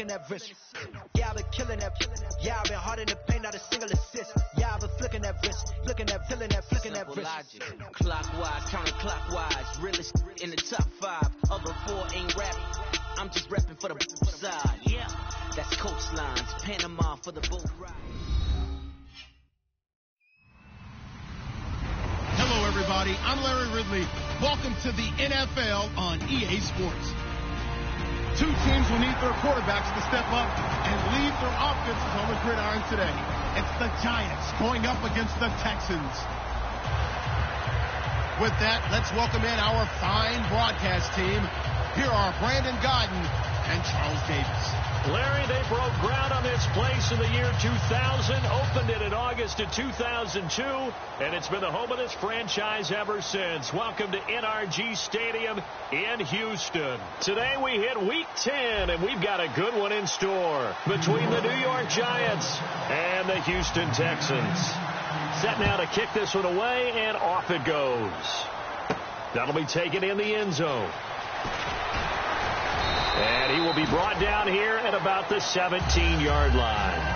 that wrist. Yeah, I've been killing that. Yeah, I've been hard in the paint, not a single assist. Yeah, I've been flicking that wrist, looking at, feeling that, flicking that wrist. Logic, clockwise, counterclockwise, realest in the top 5. Other 4 ain't rap. I'm just repping for the side. Yeah, that's coastlines, Panama for the boat ride. Hello, everybody. I'm Larry Ridley. Welcome to the NFL on EA Sports. 2 teams will need their quarterbacks to step up and lead their offenses on the gridiron today. It's the Giants going up against the Texans. With that, let's welcome in our fine broadcast team. Here are Brandon Godden and Charles Davis. Larry, they broke ground on this place in the year 2000, opened it in August of 2002, and it's been the home of this franchise ever since. Welcome to NRG Stadium in Houston. Today we hit Week 10, and we've got a good one in store between the New York Giants and the Houston Texans. Set now to kick this one away, and off it goes. That'll be taken in the end zone. And he will be brought down here at about the 17-yard line.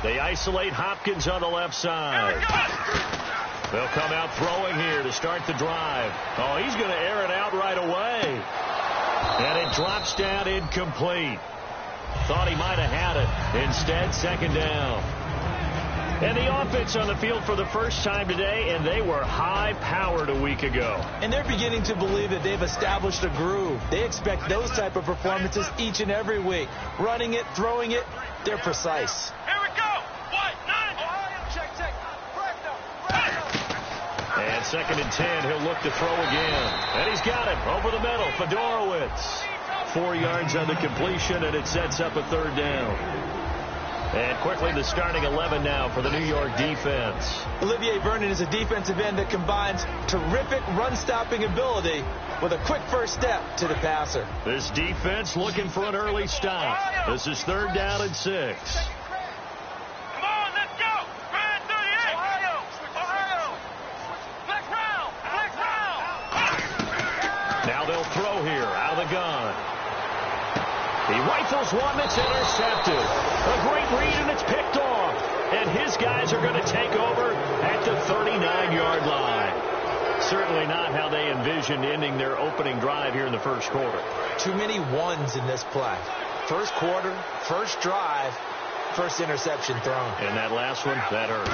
They isolate Hopkins on the left side. They'll come out throwing here to start the drive. Oh, he's going to air it out right away. And it drops down incomplete. Thought he might have had it. Instead, second down. And the offense on the field for the first time today, and they were high-powered a week ago. And they're beginning to believe that they've established a groove. They expect those type of performances each and every week. Running it, throwing it, they're precise. Here we go. 9. Ohio, check. And 2nd and 10, he'll look to throw again. And he's got it over the middle. Fedorowicz. 4 yards on the completion, and it sets up a 3rd down. And quickly the starting 11 now for the New York defense. Olivier Vernon is a defensive end that combines terrific run-stopping ability with a quick first step to the passer. This defense looking for an early stop. This is 3rd down and 6. Now they'll throw here out of the gun. He rifles one that's intercepted. A great read, and it's picked off. And his guys are going to take over at the 39-yard line. Certainly not how they envisioned ending their opening drive here in the first quarter. Too many ones in this play. First quarter, first drive, first interception thrown. And that last one, that hurts.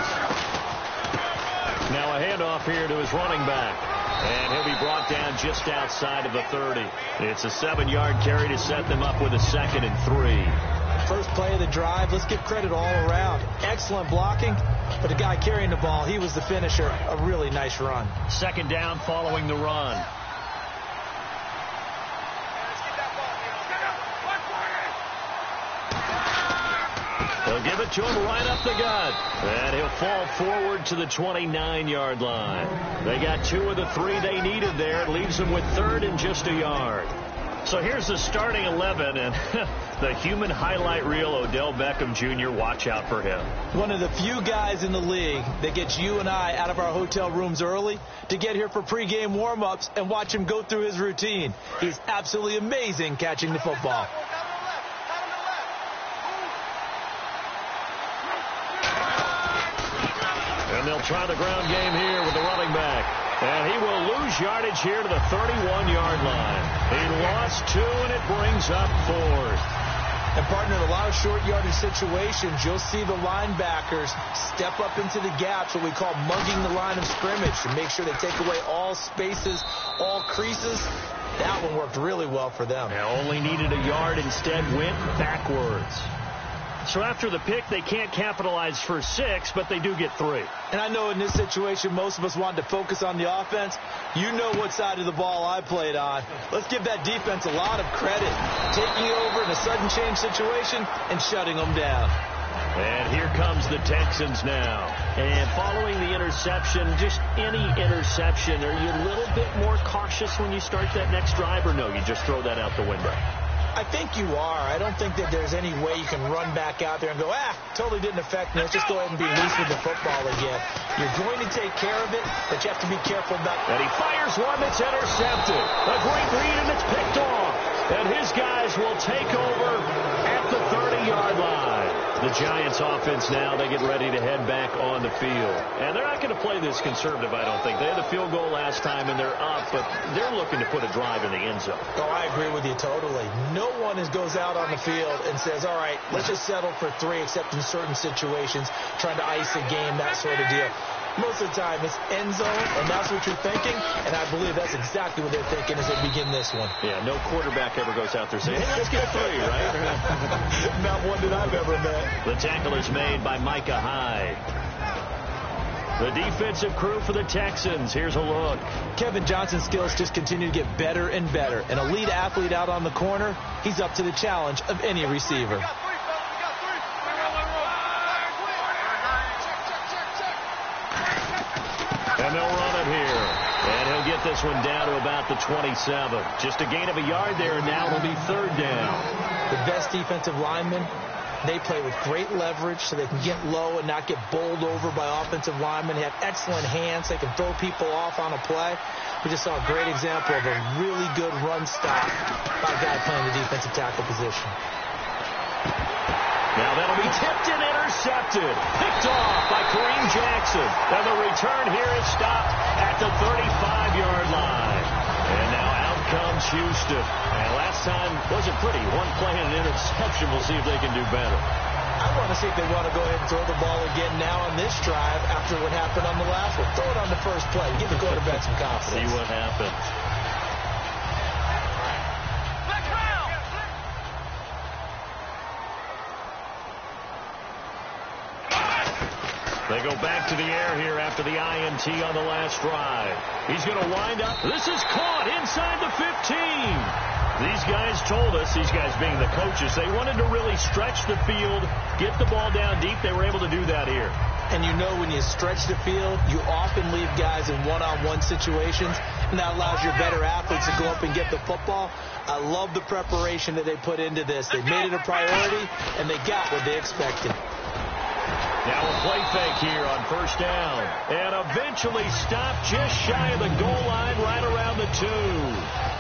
Now a handoff here to his running back. And he'll be brought down just outside of the 30. It's a 7-yard carry to set them up with a 2nd and 3. First play of the drive, let's give credit all around. Excellent blocking, but the guy carrying the ball, he was the finisher. A really nice run. 2nd down following the run. They'll give it to him right up the gut. And he'll fall forward to the 29-yard line. They got 2 of the 3 they needed there. It leaves them with 3rd and just a yard. So here's the starting 11, and the human highlight reel, Odell Beckham Jr., watch out for him. One of the few guys in the league that gets you and I out of our hotel rooms early to get here for pregame warm-ups and watch him go through his routine. He's absolutely amazing catching the football. And they'll try the ground game here with the running back. And he will lose yardage here to the 31-yard line. He lost 2, and it brings up 4th. And, partner, in a lot of short yardage situations, you'll see the linebackers step up into the gaps, what we call mugging the line of scrimmage, to make sure they take away all spaces, all creases. That one worked really well for them. They only needed a yard, instead went backwards. So after the pick, they can't capitalize for 6, but they do get 3. And I know in this situation, most of us wanted to focus on the offense. You know what side of the ball I played on. Let's give that defense a lot of credit, taking over in a sudden change situation and shutting them down. And here comes the Texans now. And following the interception, just any interception, are you a little bit more cautious when you start that next drive, or no, you just throw that out the window? I think you are. I don't think that there's any way you can run back out there and go, totally didn't affect me. Let's just go ahead and be loose with the football again. You're going to take care of it, but you have to be careful about it. And he fires one that's intercepted. A great read, and it's picked off. And his guys will take over at the 30-yard line. The Giants offense now, they get ready to head back on the field. And they're not going to play this conservative, I don't think. They had a field goal last time, and they're up, but they're looking to put a drive in the end zone. Oh, I agree with you totally. No one goes out on the field and says, all right, let's just settle for 3, except in certain situations, trying to ice a game, that sort of deal. Most of the time, it's end zone, and that's what you're thinking, and I believe that's exactly what they're thinking as they begin this one. Yeah, no quarterback ever goes out there saying, hey, let's get 3, right? Not one that I've ever met. The tackle is made by Micah Hyde. The defensive crew for the Texans. Here's a look. Kevin Johnson's skills just continue to get better and better. An elite athlete out on the corner, he's up to the challenge of any receiver. And they'll run it here. And he'll get this one down to about the 27. Just a gain of a yard there, and now it'll be 3rd down. The best defensive linemen, they play with great leverage so they can get low and not get bowled over by offensive linemen. They have excellent hands. They can throw people off on a play. We just saw a great example of a really good run stop by a guy playing the defensive tackle position. Now that'll be tipped and intercepted. Picked off by Kareem Jackson. And the return here is stopped at the 35-yard line. And now out comes Houston. And last time wasn't pretty. One play and an interception. We'll see if they can do better. I want to see if they want to go ahead and throw the ball again now on this drive after what happened on the last one. Throw it on the first play. Give the quarterback some confidence. See what happens. They go back to the air here after the INT on the last drive. He's going to wind up. This is caught inside the 15. These guys told us, these guys being the coaches, they wanted to really stretch the field, get the ball down deep. They were able to do that here. And you know when you stretch the field, you often leave guys in one-on-one situations, and that allows your better athletes to go up and get the football. I love the preparation that they put into this. They made it a priority, and they got what they expected. Now a play fake here on 1st down. And eventually stopped just shy of the goal line right around the 2.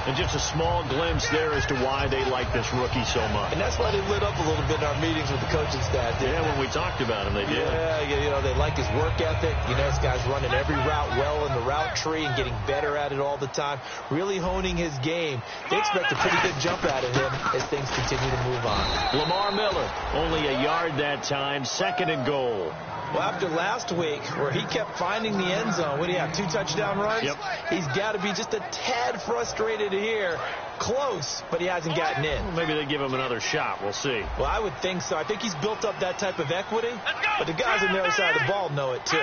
And just a small glimpse there as to why they like this rookie so much. And that's why they lit up a little bit in our meetings with the coaching staff. Yeah, when we talked about him, they did. Yeah, you know, they like his work ethic. You know, this guy's running every route well in the route tree and getting better at it all the time. Really honing his game. They expect a pretty good jump out of him as things continue to move on. Lamar Miller, only a yard that time, 2nd and goal. Well, after last week where he kept finding the end zone, what do you have, 2 touchdown runs? Yep. He's got to be just a tad frustrated here. Close, but he hasn't gotten in. Well, maybe they give him another shot. We'll see. Well, I would think so. I think he's built up that type of equity, but the guys on the other side of the ball know it too.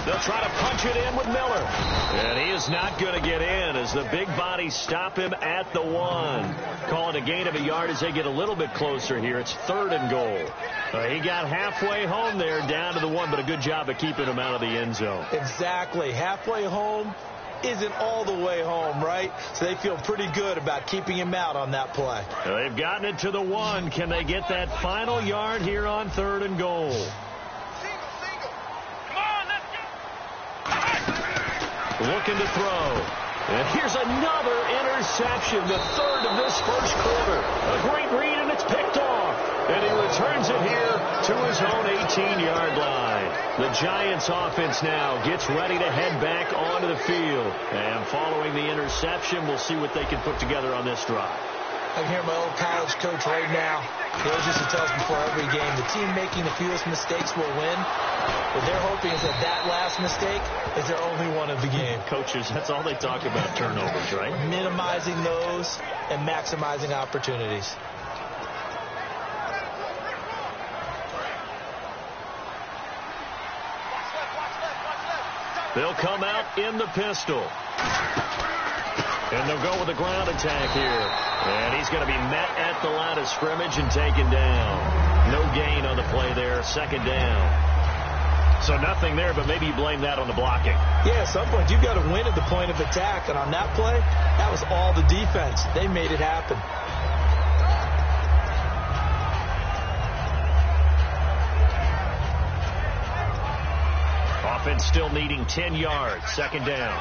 They'll try to punch it in with Miller. And he is not going to get in as the big bodies stop him at the 1. Calling a gain of a yard as they get a little bit closer here. It's 3rd and goal. He got halfway home there, down to the 1, but a good job of keeping him out of the end zone. Exactly. Halfway home isn't all the way home, right? So they feel pretty good about keeping him out on that play. They've gotten it to the 1. Can they get that final yard here on 3rd and goal? Looking to throw. And here's another interception, the 3rd of this 1st quarter. A great read, and it's picked off. And he returns it here to his own 18-yard line. The Giants offense now gets ready to head back onto the field. And following the interception, we'll see what they can put together on this drive. I can hear my old college coach right now. He always used to tell us before every game, the team making the fewest mistakes will win. What they're hoping is that last mistake is their only one of the game. Coaches, that's all they talk about, turnovers, right? Minimizing those and maximizing opportunities. They'll come out in the pistol. And they'll go with a ground attack here. And he's going to be met at the line of scrimmage and taken down. No gain on the play there. 2nd down. So nothing there, but maybe you blame that on the blocking. Yeah, at some point, you've got to win at the point of attack. And on that play, that was all the defense. They made it happen. Offense still needing 10 yards. Second down.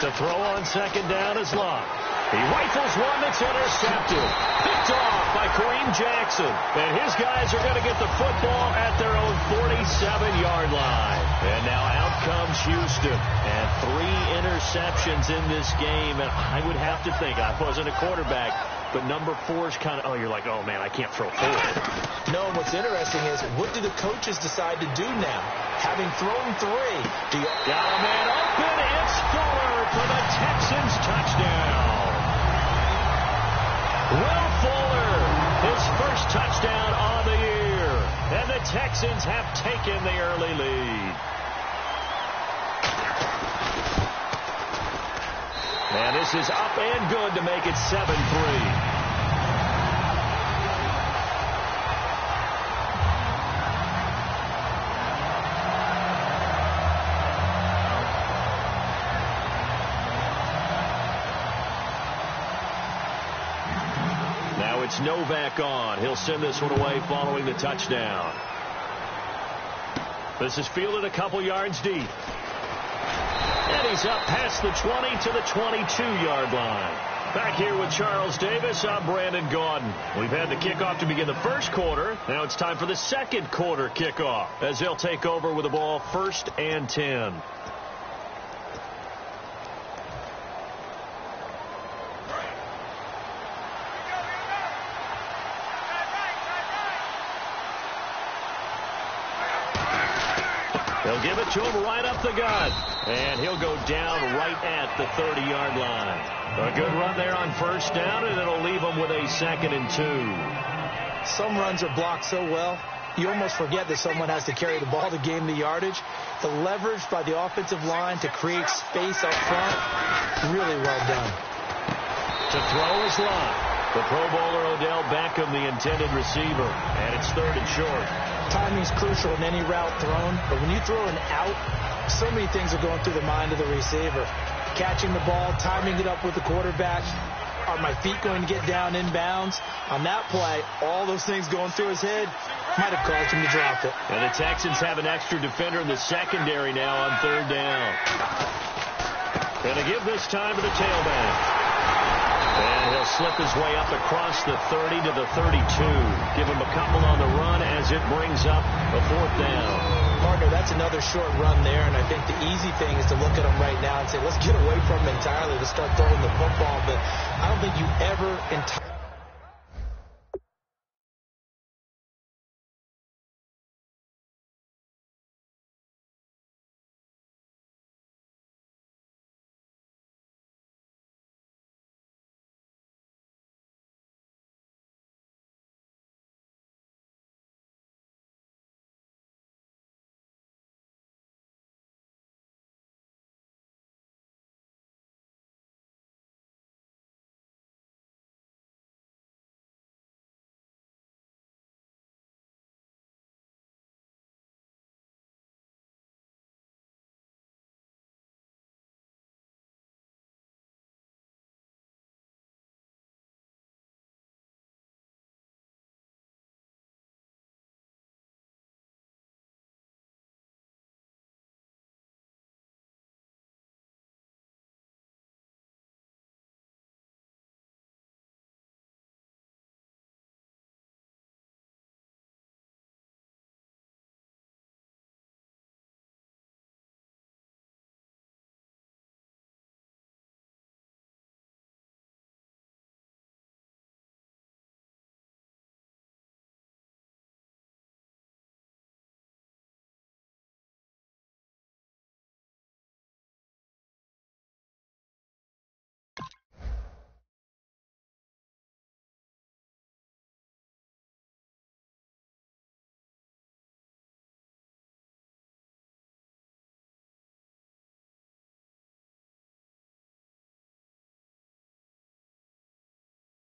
To throw on second down is Locke. He rifles one that's intercepted. Picked off by Kareem Jackson. And his guys are going to get the football at their own 47-yard line. And now out comes Houston. And 3 interceptions in this game. And I would have to think, I wasn't a quarterback, but number 4 is kind of, you're like, oh, man, I can't throw 4. No, what's interesting is, what do the coaches decide to do now? Having thrown 3. Got a man open. It's Fuller for the Texans touchdown. Will Fuller, his first touchdown on the year. And the Texans have taken the early lead. And this is up and good to make it 7-3. It's Novak on. He'll send this one away following the touchdown. This is fielded a couple yards deep. And he's up past the 20 to the 22-yard line. Back here with Charles Davis, I'm Brandon Gaudin. We've had the kickoff to begin the first quarter. Now it's time for the second quarter kickoff as they'll take over with the ball 1st and 10. They'll give it to him right up the gut. And he'll go down right at the 30-yard line. A good run there on 1st down, and it'll leave them with a 2nd and 2. Some runs are blocked so well, you almost forget that someone has to carry the ball to gain the yardage. The leverage by the offensive line to create space up front, really well done. To throw is Locke. The Pro Bowler Odell Beckham, the intended receiver. And it's 3rd and short. Timing is crucial in any route thrown, but when you throw an out, so many things are going through the mind of the receiver. Catching the ball, timing it up with the quarterback. Are my feet going to get down inbounds? On that play, all those things going through his head might have caused him to drop it. And the Texans have an extra defender in the secondary now on 3rd down. And they give this time to the tailback. And he'll slip his way up across the 30 to the 32. Give him a couple on the run as it brings up a 4th down. Partner, that's another short run there, and I think the easy thing is to look at him right now and say, let's get away from him entirely to start throwing the football. But I don't think you ever entirely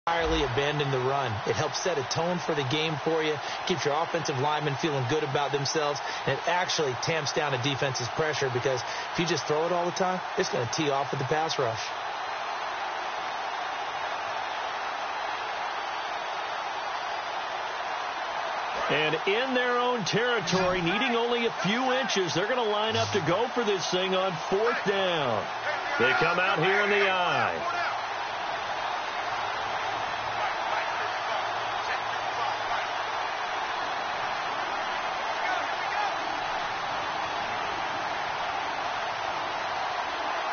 entirely abandon the run. It helps set a tone for the game for you, keeps your offensive linemen feeling good about themselves, and it actually tamps down a defense's pressure because if you just throw it all the time, it's going to tee off with the pass rush. And in their own territory, needing only a few inches, they're going to line up to go for this thing on 4th down. They come out here in the I.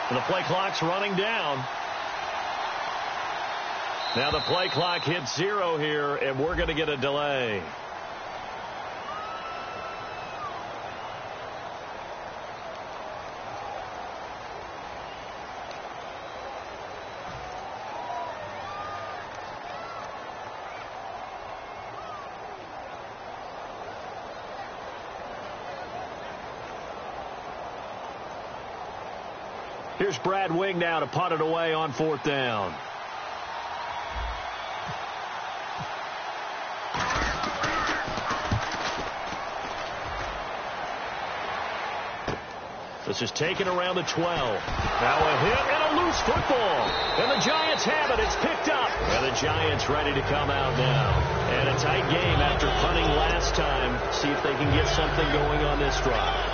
And the play clock's running down. Now the play clock hits 0 here, and we're going to get a delay. Here's Brad Wing now to punt it away on 4th down. This is taken around the 12. Now a hit and a loose football. And the Giants have it. It's picked up. And the Giants ready to come out now. And a tight game after punting last time. See if they can get something going on this drive.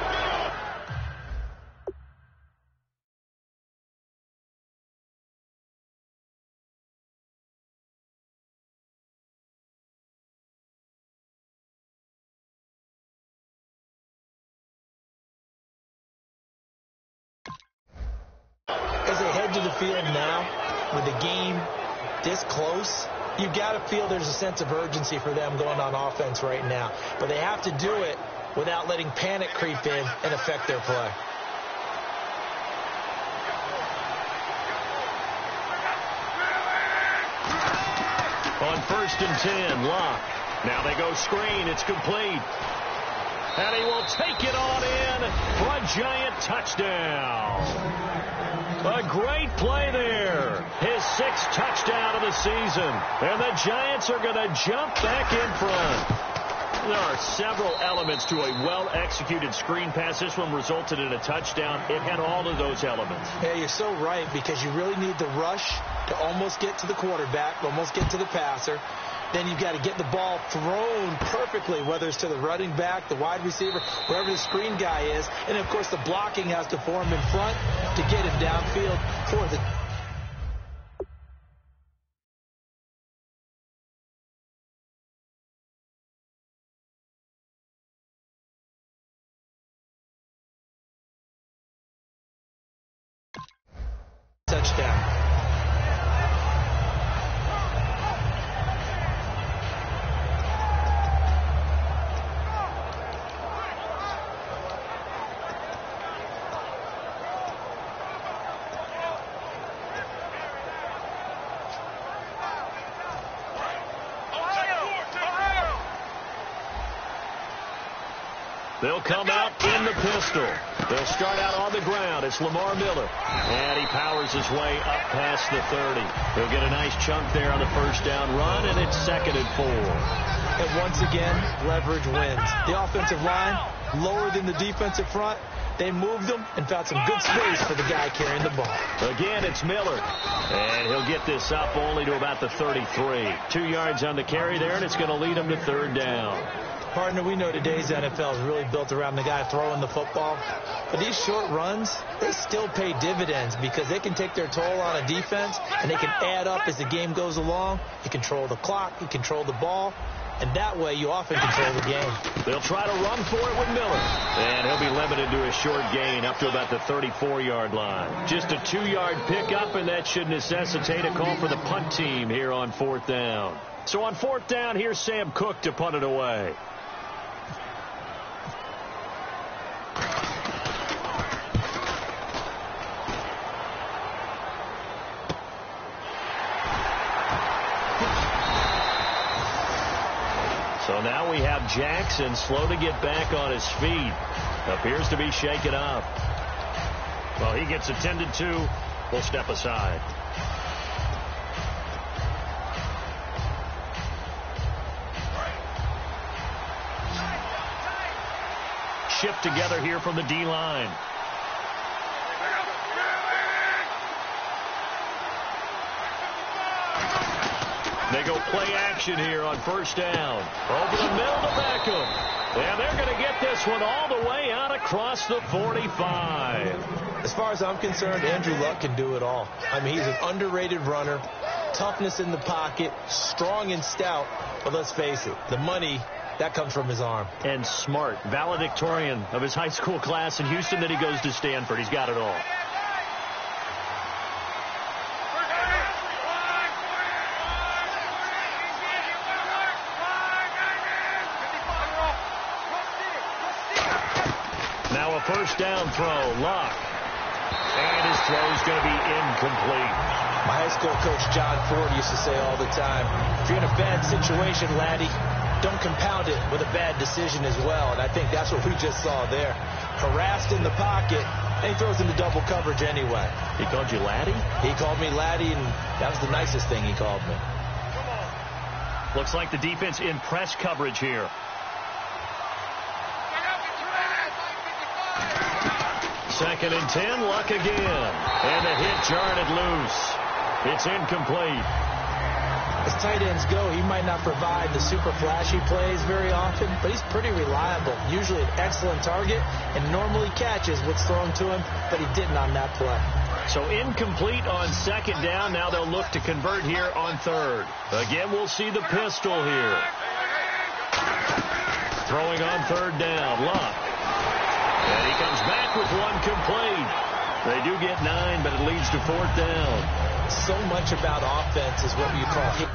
As they head to the field now, with the game this close, you've got to feel there's a sense of urgency for them going on offense right now. But they have to do it without letting panic creep in and affect their play. On 1st and 10, Locke. Now they go screen. It's complete. And he will take it on in for a Giant touchdown. A great play there. His 6th touchdown of the season. And the Giants are going to jump back in front. There are several elements to a well-executed screen pass. This one resulted in a touchdown. It had all of those elements. Yeah, you're so right, because you really need the rush to almost get to the quarterback, almost get to the passer. Then you've got to get the ball thrown perfectly, whether it's to the running back, the wide receiver, wherever the screen guy is. And, of course, the blocking has to form in front to get him downfield for the touchdown. They'll come out in the pistol. They'll start out on the ground. It's Lamar Miller. And he powers his way up past the 30. He'll get a nice chunk there on the 1st down run, and it's 2nd and 4. And once again, leverage wins. The offensive line, lower than the defensive front. They moved them and found some good space for the guy carrying the ball. Again, it's Miller. And he'll get this up only to about the 33. 2 yards on the carry there, and it's going to lead him to 3rd down. Partner, we know today's NFL is really built around the guy throwing the football. But these short runs, they still pay dividends because they can take their toll on a defense, and they can add up as the game goes along. You control the clock, you control the ball, and that way you often control the game. They'll try to run for it with Miller. And he'll be limited to a short gain up to about the 34-yard line. Just a 2-yard pickup, and that should necessitate a call for the punt team here on 4th down. So on 4th down, here's Sam Cook to punt it away. So now we have Jackson slow to get back on his feet. Appears to be shaken up. Well, he gets attended to. We'll step aside. shift together here from the D-line. They go play action here on first down. Over the middle to Beckham. And they're going to get this one all the way out across the 45. As far as I'm concerned, Andrew Luck can do it all. I mean, he's an underrated runner. Toughness in the pocket, strong and stout. But let's face it, the money, that comes from his arm. And smart, valedictorian of his high school class in Houston. Then he goes to Stanford. He's got it all. Now a first down throw, Luck. And his throw is going to be incomplete. My high school coach, John Ford, used to say all the time, if you're in a bad situation, laddie, don't compound it with a bad decision as well. And I think that's what we just saw there. Harassed in the pocket, and he throws into double coverage anyway. He called you laddie? He called me laddie, and that was the nicest thing he called me. Looks like the defense in press coverage here. Second and 10, Luck again. And the hit jarred it loose. It's incomplete. As tight ends go, he might not provide the super flashy plays very often, but he's pretty reliable. Usually an excellent target and normally catches what's thrown to him, but he didn't on that play. So incomplete on second down. Now they'll look to convert here on third. Again, we'll see the pistol here. Throwing on third down, Luck. And he comes back with one complete. They do get 9, but it leads to fourth down. So much about offense is what you call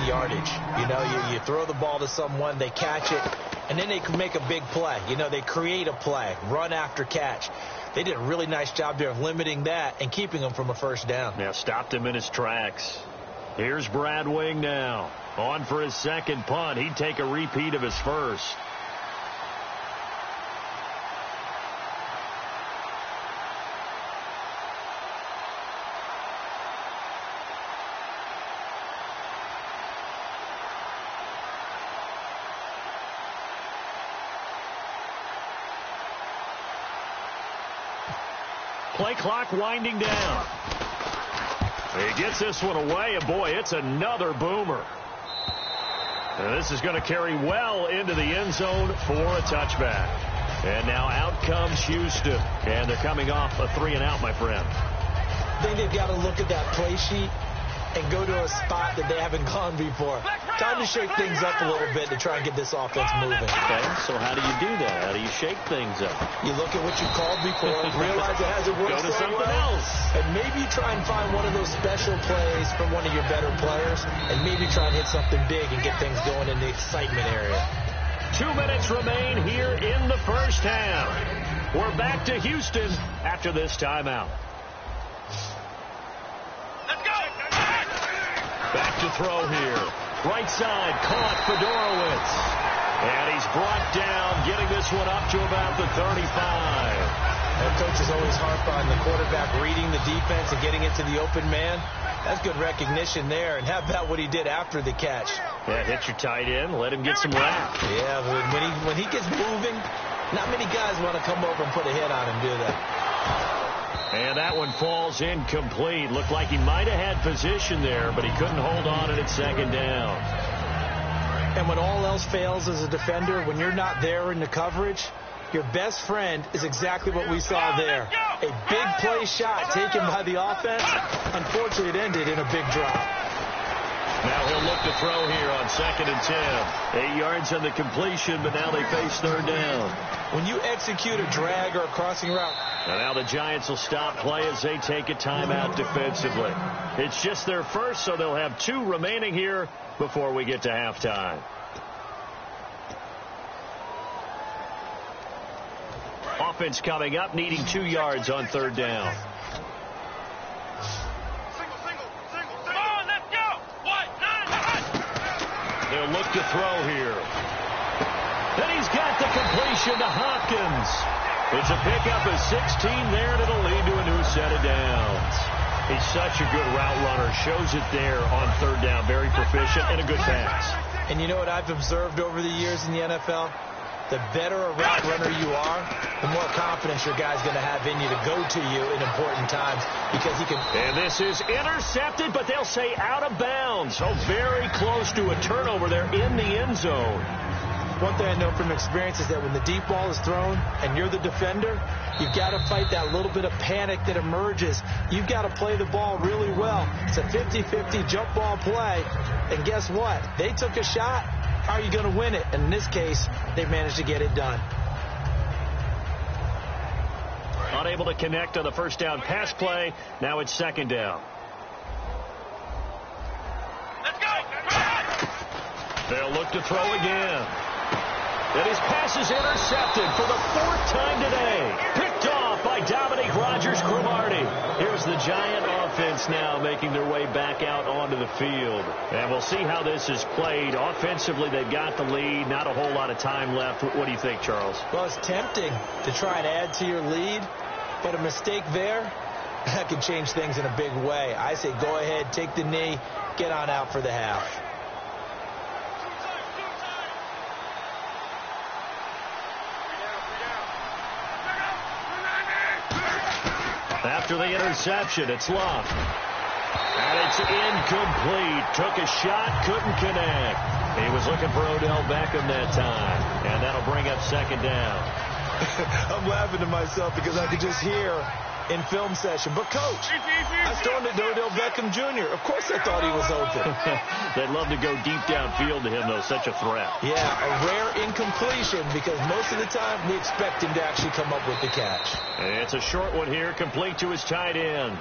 yardage. You know, you throw the ball to someone, they catch it, and then they can make a big play. You know, they create a play, run after catch. They did a really nice job there of limiting that and keeping him from a first down. Yeah, stopped him in his tracks. Here's Brad Wing now. On for his second punt. He'd take a repeat of his first. Play clock winding down. He gets this one away, and boy, it's another boomer. And this is going to carry well into the end zone for a touchback. And now out comes Houston. And they're coming off a 3-and-out, my friend. I think they've got to look at that play sheet and go to a spot that they haven't gone before. Time to shake things up a little bit to try and get this offense moving. Okay, so how do you do that? How do you shake things up? You look at what you called before, realize it hasn't worked. Go to something else. And maybe try and find one of those special plays from one of your better players, and maybe try and hit something big and get things going in the excitement area. 2 minutes remain here in the first half. We're back to Houston after this timeout. Back to throw here. Right side, caught Fedorowicz. And he's brought down, getting this one up to about the 35. And coaches always harp on the quarterback reading the defense and getting it to the open man. That's good recognition there. And how about what he did after the catch? Yeah, hit your tight end, let him get some rap. Yeah, when he gets moving, not many guys want to come over and put a hit on him, do they? And that one falls incomplete. Looked like he might have had position there, but he couldn't hold on at second down. And when all else fails as a defender, when you're not there in the coverage, your best friend is exactly what we saw there. A big play shot taken by the offense. Unfortunately, it ended in a big drop. Now he'll look to throw here on 2nd and 10. 8 yards on the completion, but now they face 3rd down. When you execute a drag or a crossing route. And now the Giants will stop play as they take a timeout defensively. It's just their first, so they'll have 2 remaining here before we get to halftime. Offense coming up, needing 2 yards on 3rd down. They'll look to throw here. Then he's got the completion to Hopkins. It's a pickup of 16 there, and it'll lead to a new set of downs. He's such a good route runner. Shows it there on 3rd down. Very proficient and a good pass. And you know what I've observed over the years in the NFL? The better a route runner you are, the more confidence your guy's going to have in you to go to you in important times because he can. And this is intercepted, but they'll say out of bounds. So very close to a turnover there in the end zone. One thing I know from experience is that when the deep ball is thrown and you're the defender, you've got to fight that little bit of panic that emerges. You've got to play the ball really well. It's a 50-50 jump ball play. And guess what? They took a shot. How are you going to win it? And in this case, they managed to get it done. Unable to connect on the first down pass play. Now it's 2nd down. Let's go! They'll look to throw again. And his pass is intercepted for the 4th time today. Picked off by Dominique Rodgers-Cromartie. Here's the Giant offense now making their way back out onto the field. And we'll see how this is played. Offensively, they've got the lead. Not a whole lot of time left. What do you think, Charles? Well, it's tempting to try and add to your lead, but a mistake there, that can change things in a big way. I say go ahead, take the knee, get on out for the half. After the interception, it's Luck. And it's incomplete. Took a shot, couldn't connect. He was looking for Odell Beckham that time. And that'll bring up 2nd down. I'm laughing to myself because I could just hear in film session. But, Coach, I was throwing it to Odell Beckham Jr. Of course I thought he was open. They'd love to go deep downfield to him, though. Such a threat. Yeah, a rare incompletion because most of the time we expect him to actually come up with the catch. And it's a short one here, complete to his tight end.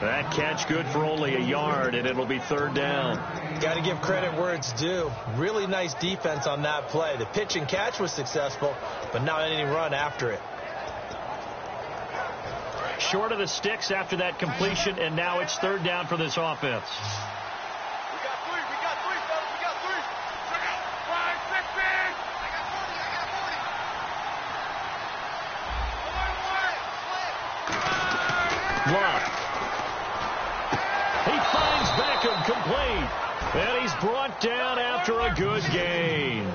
That catch good for only a yard, and it'll be 3rd down. Got to give credit where it's due. Really nice defense on that play. The pitch and catch was successful, but not any run after it. Short of the sticks after that completion, and now it's 3rd down for this offense. We got 3, fellas, we got 3. Check out. 5, 6, man. I got 40. Luck. He finds Beckham complete. And he's brought down after a good gain.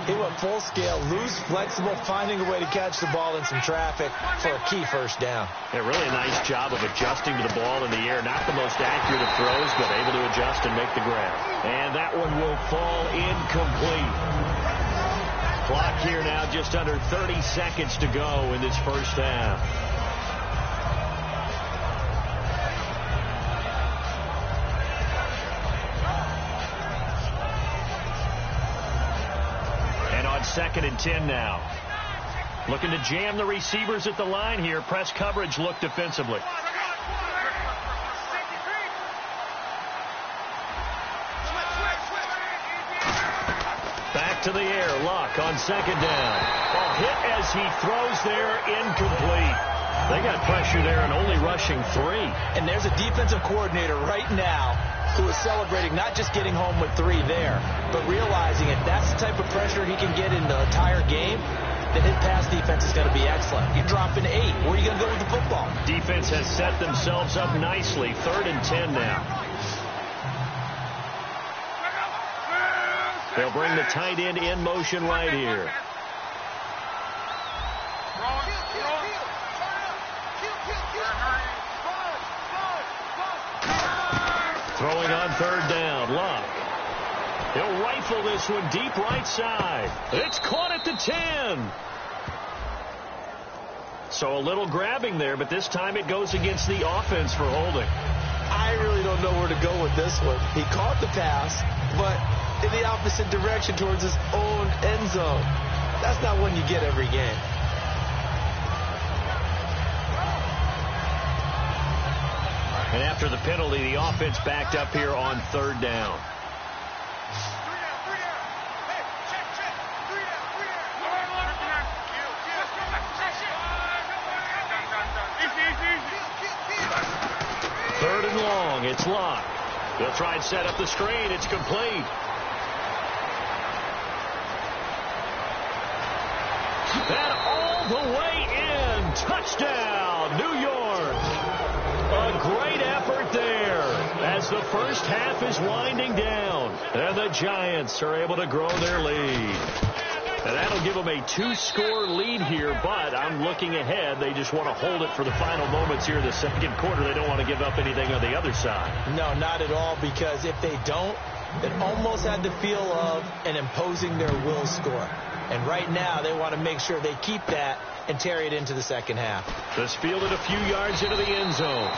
He went full scale, loose, flexible, finding a way to catch the ball in some traffic for a key 1st down. Yeah, really a nice job of adjusting to the ball in the air. Not the most accurate of throws, but able to adjust and make the grab. And that one will fall incomplete. Clock here now just under 30 seconds to go in this first half. And on 2nd and 10 now. Looking to jam the receivers at the line here. Press coverage look defensively. Back to the air. Luck on 2nd down. A hit as he throws there, incomplete. They got pressure there and only rushing 3. And there's a defensive coordinator right now who is celebrating not just getting home with 3 there, but realizing if that's the type of pressure he can get in the entire game, then his pass defense is going to be excellent. You're dropping 8. Where are you going to go with the football? Defense has set themselves up nicely. 3rd and 10 now. They'll bring the tight end in motion right here. Throwing on third down, Luck. He'll rifle this one deep right side. It's caught at the 10. So a little grabbing there, but this time it goes against the offense for holding. I really don't know where to go with this one. He caught the pass, but in the opposite direction towards his own end zone. That's not one you get every game. And after the penalty, the offense backed up here on third down. Third and long, it's Locke. They'll try and set up the screen. It's complete. And all the way in. Touchdown, New York. A great effort there as the first half is winding down. And the Giants are able to grow their lead. And that'll give them a 2-score lead here, but I'm looking ahead. They just want to hold it for the final moments here in the second quarter. They don't want to give up anything on the other side. No, not at all, because if they don't, it almost had the feel of an imposing their will score. And right now, they want to make sure they keep that and carry it into the second half. Just fielded a few yards into the end zone.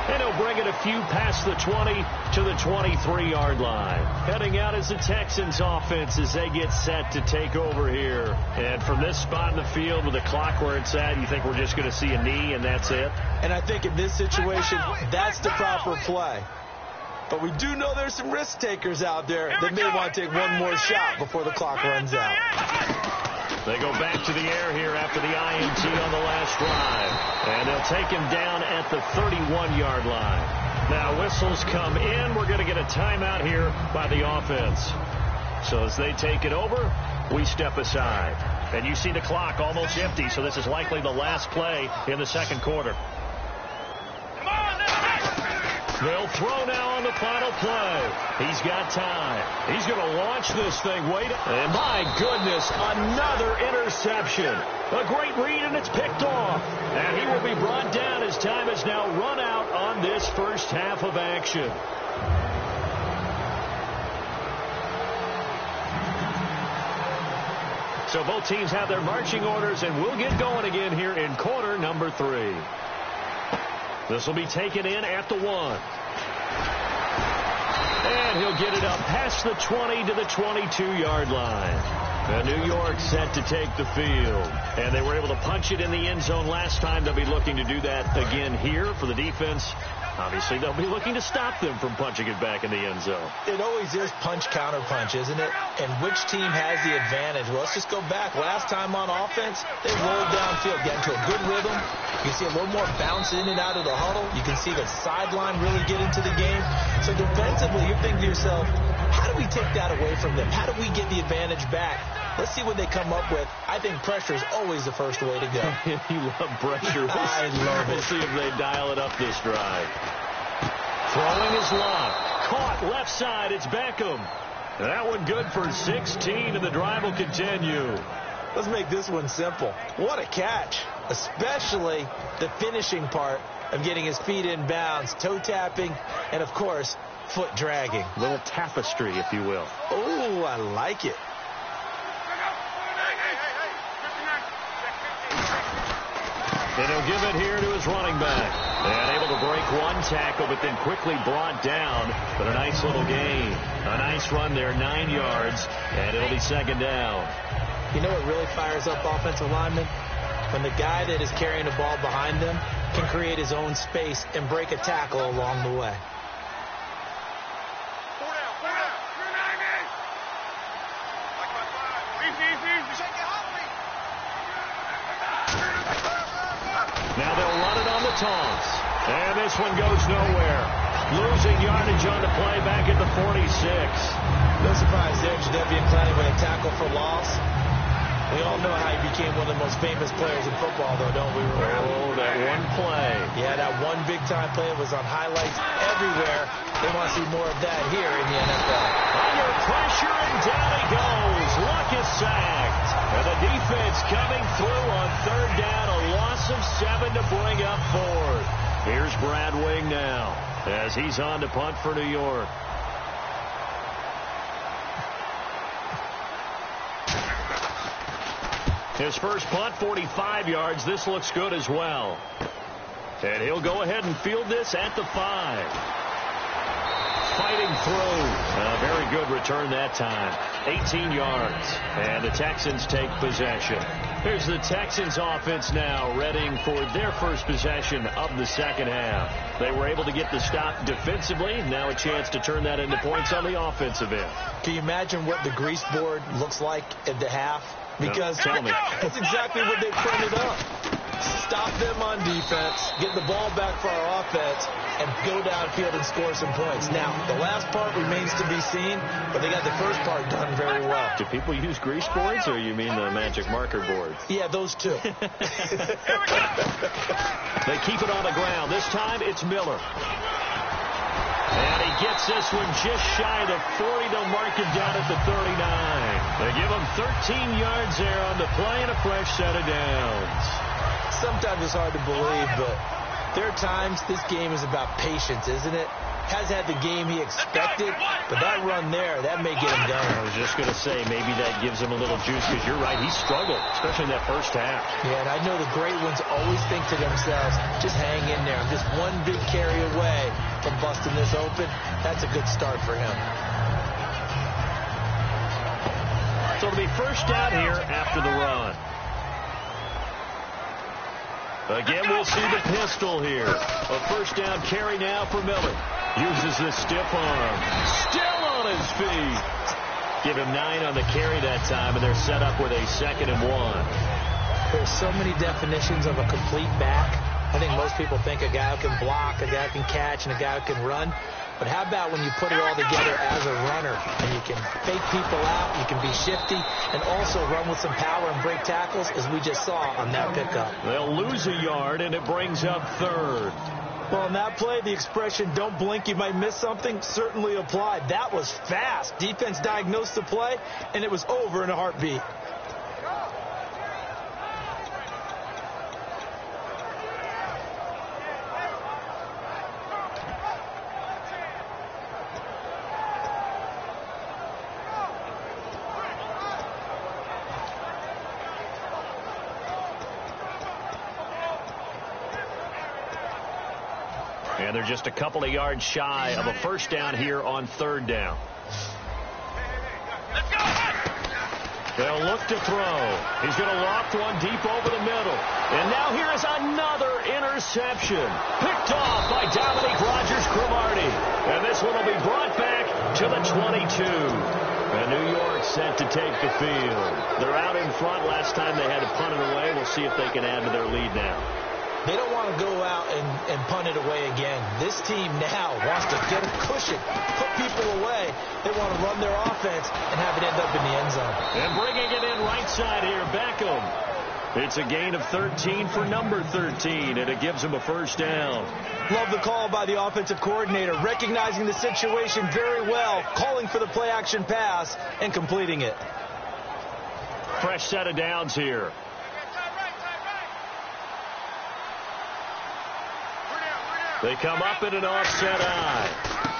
And he'll bring it a few past the 20 to the 23-yard line. Heading out is the Texans offense as they get set to take over here. And from this spot in the field with the clock where it's at, you think we're just going to see a knee and that's it? And I think in this situation, that's the proper play. But we do know there's some risk takers out there that may want to take one more shot before the clock runs out. They go back to the air here after the INT on the last drive. And they'll take him down at the 31-yard line. Now whistles come in. We're going to get a timeout here by the offense. So as they take it over, we step aside. And you see the clock almost empty, so this is likely the last play in the second quarter. They'll throw now on the final play. He's got time. He's going to launch this thing. Wait. And my goodness, another interception. A great read, and it's picked off. And he will be brought down as time has now run out on this first half of action. So both teams have their marching orders, and we'll get going again here in quarter number 3. This will be taken in at the 1. And he'll get it up past the 20 to the 22-yard line. And New York set to take the field. And they were able to punch it in the end zone last time. They'll be looking to do that again here for the defense. Obviously, they'll be looking to stop them from punching it back in the end zone. It always is punch-counter-punch, isn't it? And which team has the advantage? Well, let's just go back. Last time on offense, they rolled downfield, get into a good rhythm. You can see a little more bounce in and out of the huddle. You can see the sideline really get into the game. So defensively, you're thinking to yourself, how do we take that away from them? How do we get the advantage back? Let's see what they come up with. I think pressure is always the first way to go. You love pressure. I love it. We'll see if they dial it up this drive. Throwing is Locke. Caught left side. It's Beckham. That one good for 16, and the drive will continue. Let's make this one simple. What a catch, especially the finishing part of getting his feet in bounds, toe tapping, and, of course, foot dragging. A little tapestry, if you will. Oh, I like it. And he'll give it here to his running back. And able to break one tackle, but then quickly brought down. But a nice little gain. A nice run there, 9 yards. And it'll be second down. You know what really fires up offensive linemen? When the guy that is carrying the ball behind them can create his own space and break a tackle along the way. Now they'll run it on the toss. And this one goes nowhere. Losing yardage on the play back at the 46. No surprise there, Jwillderbeast Clanny with a tackle for loss. We all know how he became one of the most famous players in football, though, don't we? Oh, that one play. Yeah, that one big-time play was on highlights everywhere. They want to see more of that here in the NFL. Under pressure, and down he goes. Luck is sacked. And the defense offense coming through on third down. A loss of 7 to bring up fourth. Here's Brad Wing now as he's on to punt for New York. His first punt, 45 yards. This looks good as well. And he'll go ahead and field this at the 5. Fighting through. A very good return that time. 18 yards. And the Texans take possession. Here's the Texans offense now, readying for their first possession of the second half. They were able to get the stop defensively. Now a chance to turn that into points on the offensive end. Can you imagine what the grease board looks like at the half? Because tell me. That's exactly what they printed up. Stop them on defense, get the ball back for our offense, and go downfield and score some points. Now, the last part remains to be seen, but they got the first part done very well. Do people use grease boards, or you mean the magic marker boards? Yeah, those two. They keep it on the ground. This time, it's Miller. And he gets this one just shy of the 40. They'll mark him down at the 39. They give him 13 yards there on the play and a fresh set of downs. Sometimes it's hard to believe, but there are times this game is about patience, isn't it? Has had the game he expected, but that run there, that may get him going. I was just going to say, maybe that gives him a little juice, because you're right, he struggled, especially in that first half. Yeah, and I know the great ones always think to themselves, just hang in there. I'm just one big carry away from busting this open. That's a good start for him. So it'll be first down here after the run. Again, we'll see the pistol here. A first down carry now for Miller. Uses the stiff arm. Still on his feet. Give him 9 on the carry that time, and they're set up with a 2nd and 1. There's so many definitions of a complete back. I think most people think a guy who can block, a guy who can catch, and a guy who can run. But how about when you put it all together as a runner, and you can fake people out, you can be shifty, and also run with some power and break tackles, as we just saw on that pickup. They'll lose a yard, and it brings up 3rd. Well, on that play, the expression, don't blink, you might miss something, certainly applied. That was fast. Defense diagnosed the play, and it was over in a heartbeat. And they're just a couple of yards shy of a first down here on 3rd down. They'll look to throw. He's going to loft one deep over the middle. And now here is another interception. Picked off by Dominique Rodgers-Cromartie. And this one will be brought back to the 22. And New York set to take the field. They're out in front. Last time they had to punt it away. We'll see if they can add to their lead now. They don't want to go out and punt it away again. This team now wants to get a cushion, put people away. They want to run their offense and have it end up in the end zone. And bringing it in right side here, Beckham. It's a gain of 13 for number 13, and it gives him a first down. Love the call by the offensive coordinator, recognizing the situation very well, calling for the play-action pass, and completing it. Fresh set of downs here. They come up in an offset eye,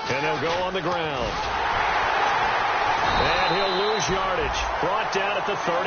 and they'll go on the ground. And he'll lose yardage. Brought down at the 32.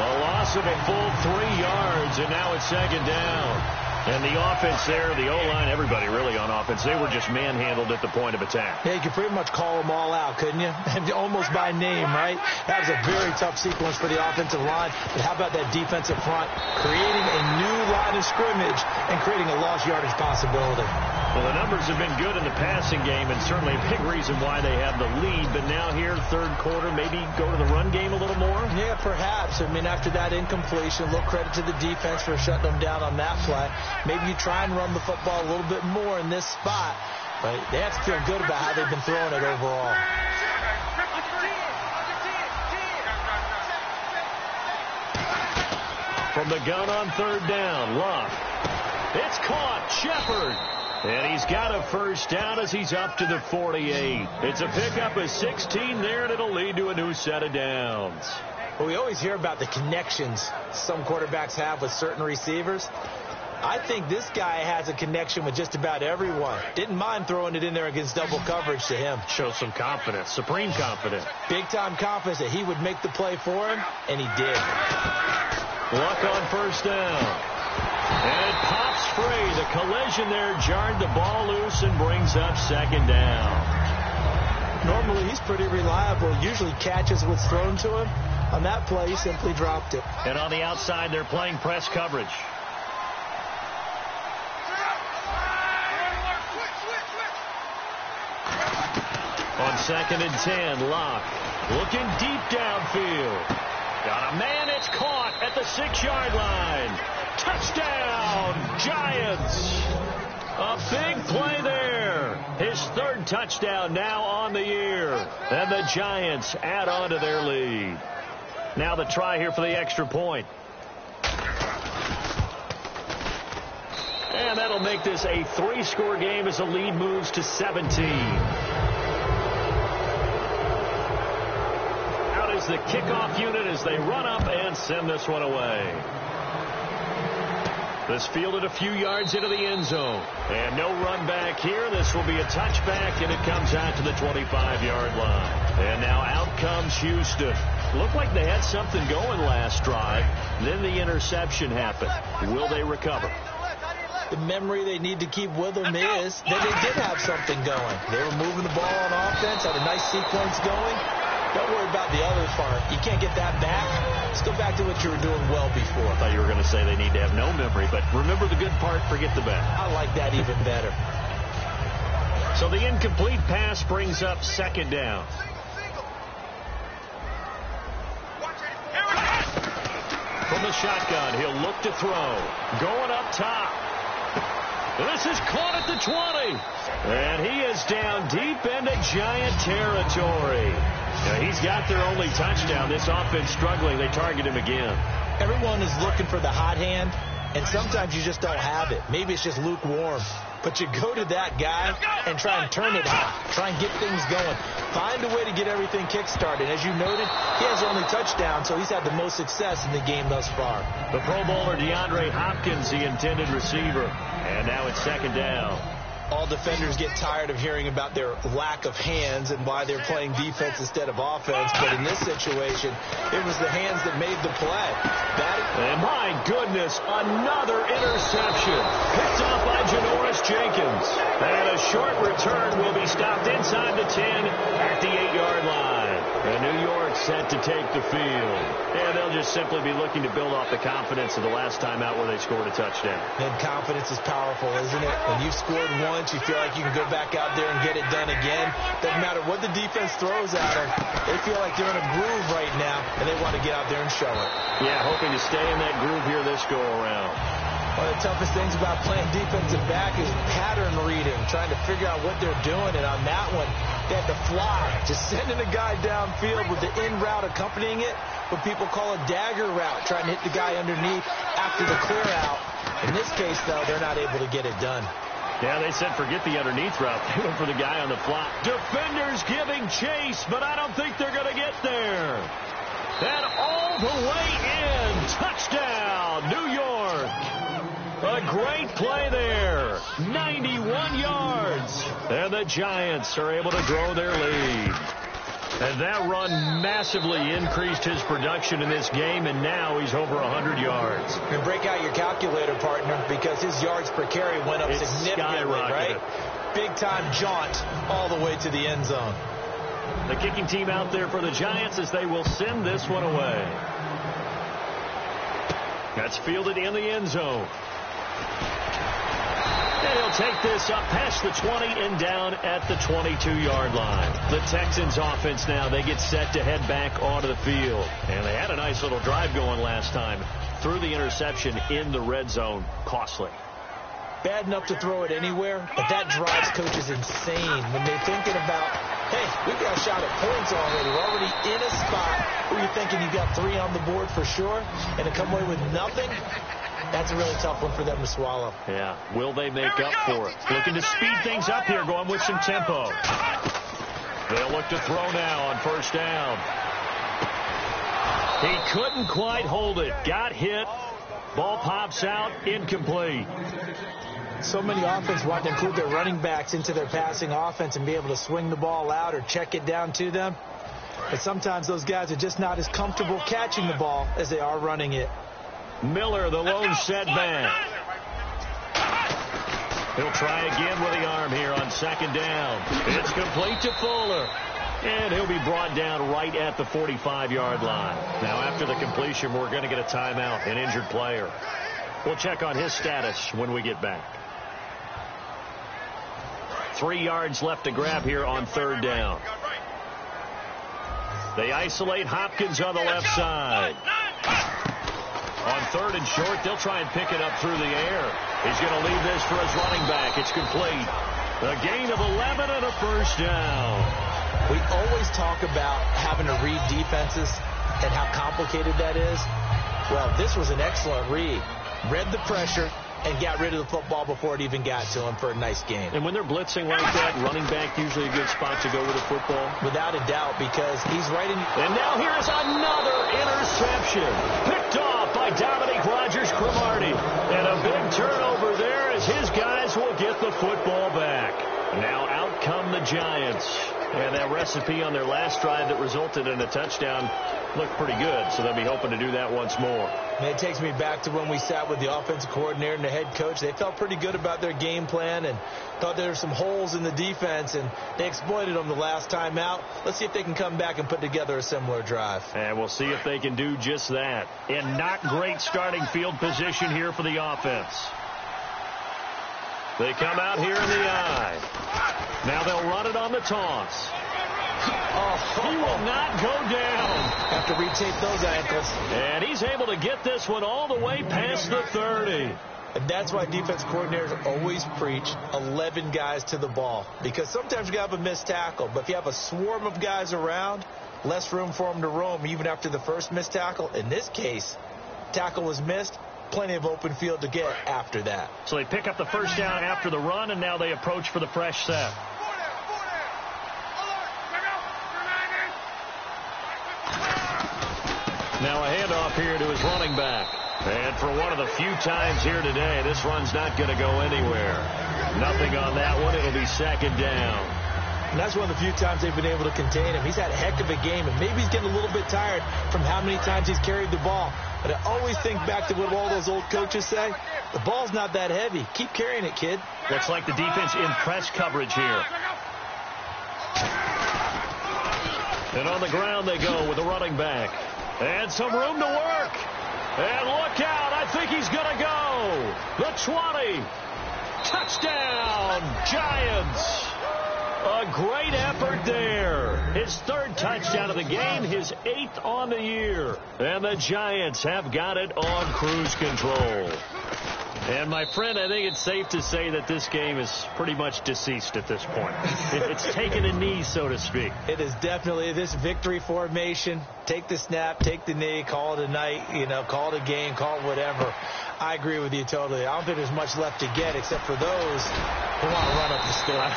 A loss of a full 3 yards, and now it's 2nd down. And the offense there, the O-line, everybody really on offense, they were just manhandled at the point of attack. Yeah, you could pretty much call them all out, couldn't you? Almost by name, right? That was a very tough sequence for the offensive line. But how about that defensive front? Creating a new line of scrimmage and creating a lost yardage possibility. Well, the numbers have been good in the passing game, and certainly a big reason why they have the lead. But now here, 3rd quarter, maybe go to the run game a little more? Yeah, perhaps. I mean, after that incompletion, a little credit to the defense for shutting them down on that play. Maybe you try and run the football a little bit more in this spot. But they have to feel good about how they've been throwing it overall. From the gun on 3rd down, Luck. It's caught. Shepard. And he's got a first down as he's up to the 48. It's a pickup of 16 there, and it'll lead to a new set of downs. Well, we always hear about the connections some quarterbacks have with certain receivers. I think this guy has a connection with just about everyone. Didn't mind throwing it in there against double coverage to him. Shows some confidence, supreme confidence. Big-time confidence that he would make the play for him, and he did. Luck on first down. And it pops free. The collision there jarred the ball loose and brings up second down. Normally, he's pretty reliable. Usually catches what's thrown to him. On that play, he simply dropped it. And on the outside, they're playing press coverage. On 2nd and 10, Locke looking deep downfield. Got a man, it's caught at the 6-yard line. Touchdown, Giants. A big play there. His 3rd touchdown now on the year. And the Giants add on to their lead. Now the try here for the extra point. And that'll make this a 3-score game as the lead moves to 17. Out is the kickoff unit as they run up and send this one away. This fielded a few yards into the end zone. And no run back here. This will be a touchback, and it comes out to the 25-yard line. And now out comes Houston. Looked like they had something going last drive. Then the interception happened. Will they recover? The memory they need to keep with them is that they did have something going. They were moving the ball on offense, had a nice sequence going. Don't worry about the other part. You can't get that back. Let's go back to what you were doing well before. I thought you were going to say they need to have no memory, but remember the good part, forget the bad. I like that even better. So the incomplete pass brings up 2nd down. From the shotgun, he'll look to throw. Going up top. This is caught at the 20. And he is down deep into Giant territory. Now, he's got their only touchdown. This offense struggling. They target him again. Everyone is looking for the hot hand, and sometimes you just don't have it. Maybe it's just lukewarm. But you go to that guy and try and turn it hot. Try and get things going. Find a way to get everything kick-started. As you noted, he has only touchdown, so he's had the most success in the game thus far. The Pro Bowler DeAndre Hopkins, the intended receiver. And now it's 2nd down. All defenders get tired of hearing about their lack of hands and why they're playing defense instead of offense. But in this situation, it was the hands that made the play. And my goodness, another interception. Picked off by Janoris Jenkins. And a short return will be stopped inside the 10 at the 8-yard line. And New York set to take the field. And they'll just simply be looking to build off the confidence of the last time out where they scored a touchdown. And confidence is powerful, isn't it? When you've scored once, you feel like you can go back out there and get it done again. Doesn't matter what the defense throws at them. They feel like they're in a groove right now, and they want to get out there and show it. Yeah, hoping to stay in that groove here this go-around. One of the toughest things about playing defensive back is pattern reading, trying to figure out what they're doing. And on that one, they had to fly, just sending a guy downfield with the in route accompanying it, what people call a dagger route, trying to hit the guy underneath after the clear out. In this case, though, they're not able to get it done. Yeah, they said forget the underneath route. They went for the guy on the fly. Defenders giving chase, but I don't think they're going to get there. And all the way in. Touchdown, New York. A great play there. 91 yards. And the Giants are able to grow their lead. And that run massively increased his production in this game, and now he's over 100 yards. And break out your calculator, partner, because his yards per carry went up significantly, right? Big-time jaunt all the way to the end zone. The kicking team out there for the Giants as they will send this one away. That's fielded in the end zone. And he'll take this up past the 20 and down at the 22-yard line. The Texans offense now, they get set to head back onto the field. And they had a nice little drive going last time. Threw the interception in the red zone. Costly. Bad enough to throw it anywhere, but that drives coaches insane when they're thinking about, hey, we've got a shot at points already. We're already in a spot where you're thinking you've got 3 on the board for sure, and to come away with nothing, that's a really tough one for them to swallow. Yeah. Will they make up for it? Looking to speed things up here, going with some tempo. They'll look to throw now on first down. He couldn't quite hold it. Got hit. Ball pops out. Incomplete. So many offenses want to include their running backs into their passing offense and be able to swing the ball out or check it down to them. But sometimes those guys are just not as comfortable catching the ball as they are running it. Miller, the lone setback. He'll try again with the arm here on second down. It's complete to Fuller. And he'll be brought down right at the 45-yard line. Now, after the completion, we're going to get a timeout, an injured player. We'll check on his status when we get back. 3 yards left to grab here on third down. They isolate Hopkins on the left side. On third and short, they'll try and pick it up through the air. He's going to leave this for his running back. It's complete. A gain of 11 and a first down. We always talk about having to read defenses and how complicated that is. Well, this was an excellent read. Read the pressure and got rid of the football before it even got to him for a nice game. And when they're blitzing like that, running back usually a good spot to go with the football? Without a doubt, because he's right in. And now here's another interception. Picked off by Dominique Rodgers-Cromartie. And a big turnover there as his guys will get the football back. Now out come the Giants. And that recipe on their last drive that resulted in a touchdown looked pretty good, so they'll be hoping to do that once more. And it takes me back to when we sat with the offensive coordinator and the head coach. They felt pretty good about their game plan and thought there were some holes in the defense, and they exploited them the last time out. Let's see if they can come back and put together a similar drive. And we'll see if they can do just that. And not great starting field position here for the offense. They come out here in the eye. Now they'll run it on the toss. Oh, he will not go down. Have to retape those ankles. And he's able to get this one all the way past the 30. And that's why defense coordinators always preach 11 guys to the ball. Because sometimes you have a missed tackle. But if you have a swarm of guys around, less room for them to roam even after the first missed tackle. In this case, tackle was missed. Plenty of open field to get after that. So they pick up the first down after the run, and now they approach for the fresh set. Now a handoff here to his running back. And for one of the few times here today, this run's not going to go anywhere. Nothing on that one. It'll be second down. And that's one of the few times they've been able to contain him. He's had a heck of a game, and maybe he's getting a little bit tired from how many times he's carried the ball. But I always think back to what all those old coaches say. The ball's not that heavy. Keep carrying it, kid. Looks like the defense in press coverage here. And on the ground they go with the running back. And some room to work. And look out. I think he's going to go. The 20. Touchdown, Giants. A great effort there. His third touchdown of the game, his 8th on the year. And the Giants have got it on cruise control. And, my friend, I think it's safe to say that this game is pretty much deceased at this point. It's taken a knee, so to speak. It is definitely this victory formation. Take the snap, take the knee, call it a night, call it a game, call it whatever. I agree with you totally. I don't think there's much left to get except for those who want to run up the score.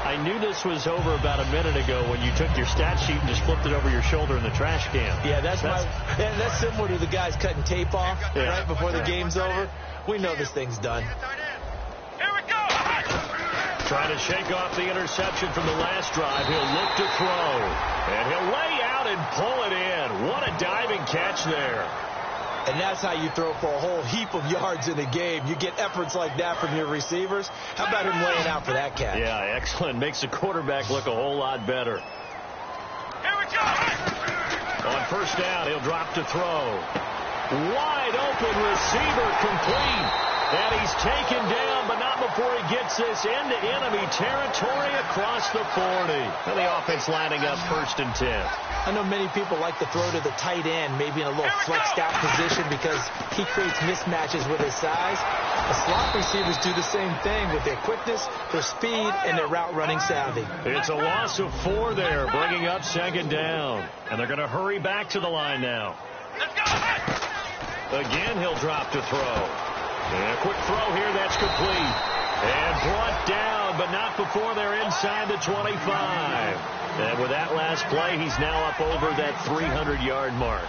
I knew this was over about a minute ago when you took your stat sheet and just flipped it over your shoulder in the trash can. Yeah, that's similar to the guys cutting tape off right before the game's over. We know this thing's done. Here we go. Trying to shake off the interception from the last drive. He'll look to throw. And he'll lay out and pull it in. What a diving catch there. And that's how you throw for a whole heap of yards in a game. You get efforts like that from your receivers. How about him laying out for that catch? Yeah, excellent. Makes the quarterback look a whole lot better. Here we go. On first down, he'll drop to throw. Wide open receiver complete. And he's taken down, but not before he gets this into enemy territory across the 40. And the offense lining up 1st and 10. I know many people like to throw to the tight end, maybe in a little flexed out position because he creates mismatches with his size. The slot receivers do the same thing with their quickness, their speed, and their route running savvy. It's a loss of 4 there, bringing up second down. And they're going to hurry back to the line now. Let's go. Again, he'll drop to throw. And a quick throw here, that's complete. And brought down, but not before they're inside the 25. And with that last play, he's now up over that 300-yard mark.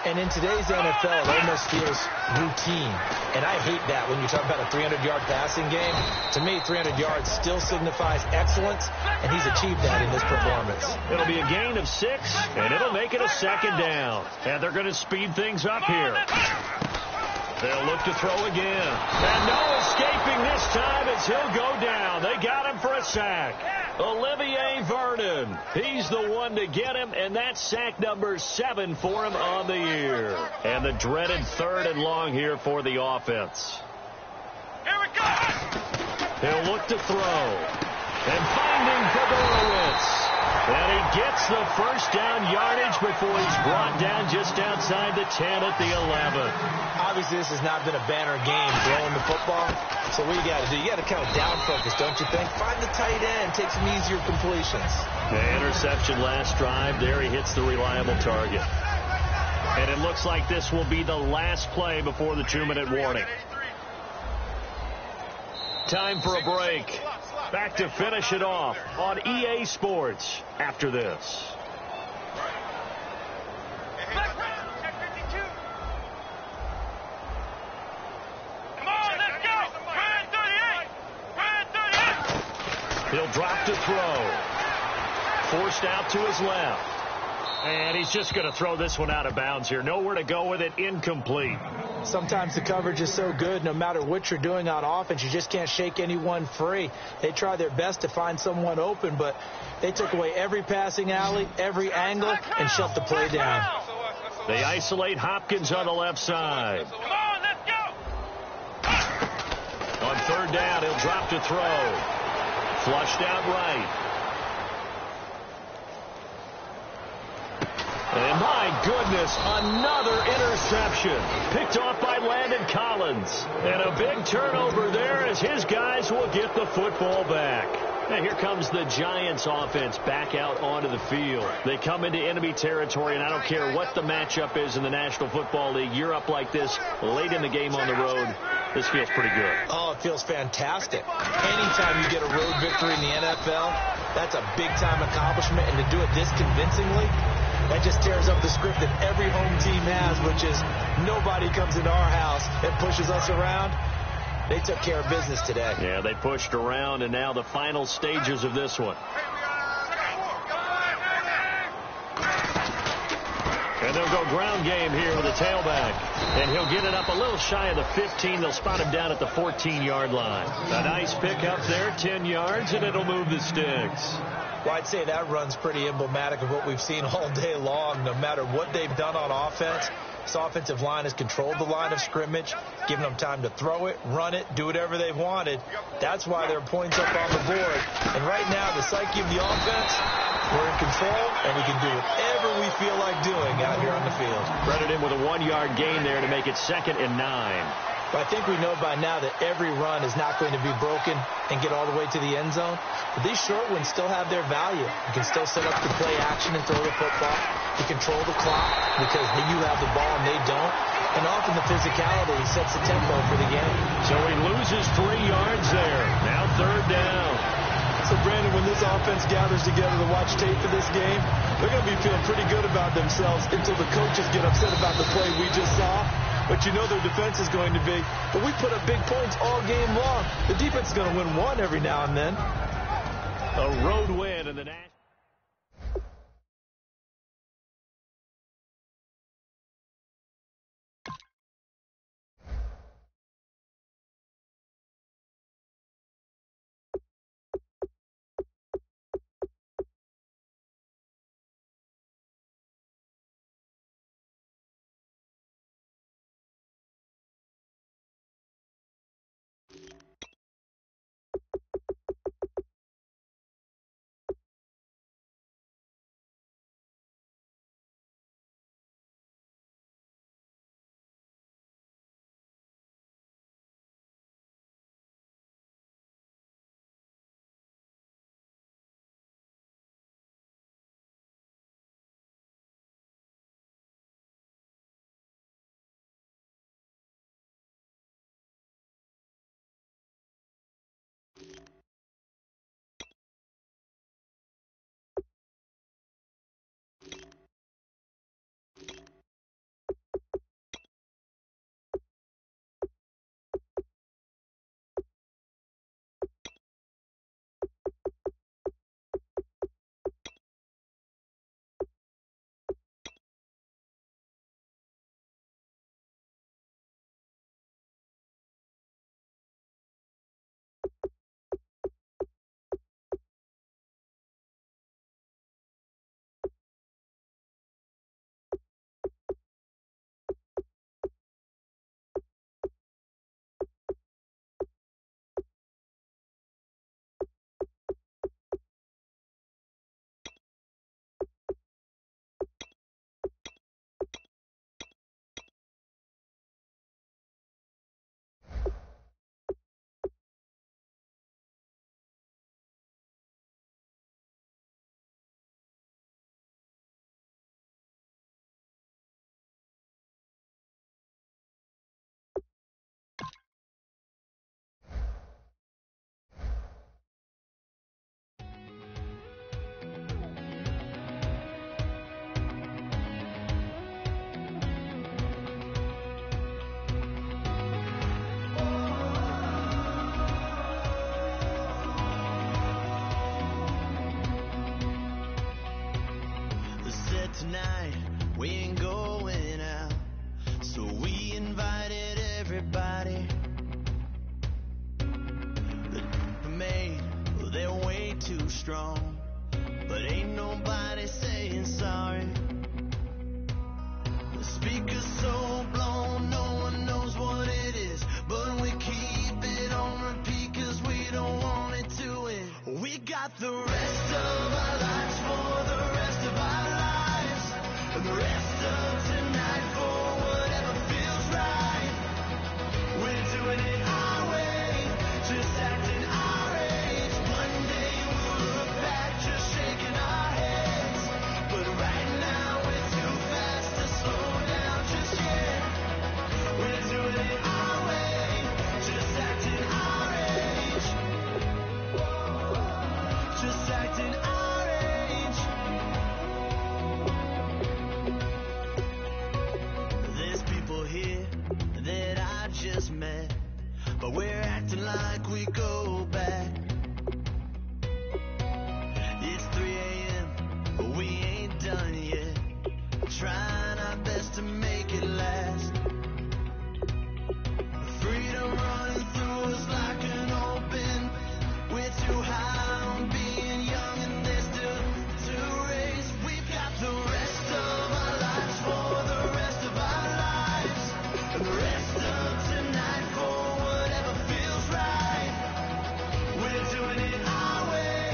And in today's NFL, it almost feels routine. And I hate that when you talk about a 300-yard passing game. To me, 300 yards still signifies excellence, and he's achieved that in this performance. It'll be a gain of 6, and it'll make it a second down. And they're going to speed things up here. They'll look to throw again. And no escaping this time as he'll go down. They got him for a sack. Olivier Vernon. He's the one to get him, and that's sack number 7 for him on the year. And the dreaded 3rd and long here for the offense. Here we go. He'll look to throw. And finding Fedorowicz. And he gets the first down yardage before he's brought down just outside the 10 at the 11. Obviously, this has not been a banner game throwing the football. So what you got to do, you got to kind of down focus, don't you think? Find the tight end, take some easier completions. The interception last drive. There he hits the reliable target. And it looks like this will be the last play before the 2-minute warning. Time for a break. Back to finish it off on EA Sports after this. Come on, let's go. Ryan 38. Ryan 38. He'll drop to throw. Forced out to his left. And he's just going to throw this one out of bounds here. Nowhere to go with it. Incomplete. Sometimes the coverage is so good, no matter what you're doing on offense, you just can't shake anyone free. They try their best to find someone open, but they took away every passing alley, every angle, and shut the play down. They isolate Hopkins on the left side. Come on, let's go. On 3rd down, he'll drop to throw. Flushed out right. And my goodness, another interception. Picked off by Landon Collins. And a big turnover there as his guys will get the football back. And here comes the Giants offense back out onto the field. They come into enemy territory, and I don't care what the matchup is in the National Football League. You're up like this late in the game on the road. This feels pretty good. Oh, it feels fantastic. Anytime you get a road victory in the NFL, that's a big-time accomplishment. And to do it this convincingly, that just tears up the script that every home team has, which is nobody comes into our house and pushes us around. They took care of business today. Yeah, they pushed around, and now the final stages of this one. And they'll go ground game here with a tailback. And he'll get it up a little shy of the 15. They'll spot him down at the 14-yard line. A nice pick up there, 10 yards, and it'll move the sticks. Well, I'd say that run's pretty emblematic of what we've seen all day long. No matter what they've done on offense, this offensive line has controlled the line of scrimmage, given them time to throw it, run it, do whatever they've wanted. That's why there are points up on the board. And right now, the psyche of the offense, we're in control, and we can do whatever we feel like doing out here on the field. Threaded in with a 1-yard gain there to make it 2nd and 9. But I think we know by now that every run is not going to be broken and get all the way to the end zone. But these short ones still have their value. You can still set up the play action and throw the football. You control the clock because you have the ball and they don't. And often the physicality sets the tempo for the game. So he loses 3 yards there. Now 3rd down. So, Brandon, when this offense gathers together to watch tape for this game, they're going to be feeling pretty good about themselves until the coaches get upset about the play we just saw. But you know their defense is going to be. But we put up big points all game long. The defense is going to win one every now and then. A road win in the national. everybody that made, well, they're way too strong. But ain't nobody saying sorry. The speaker's so blown, no one knows what it is. But we keep it on repeat 'cause we don't want it to end. We got the rest of our lives for the rest of our lives. And the rest of tonight for whatever feels right. We're doing it our way, just acting our age. One day we'll look back just shaking our heads. But right now we're too fast to slow down just yet. We're doing it our way, just acting our age. Just acting our age. There's people here that I just met, but we're acting like we go back. It's 3 a.m., but we ain't done yet. Trying our best to make it last. Freedom running through us like an open. We're too high on being young and there's still to race. We've got the rest of our lives for the rest of our lives. And the rest of tonight for whatever feels right. We're doing it our way,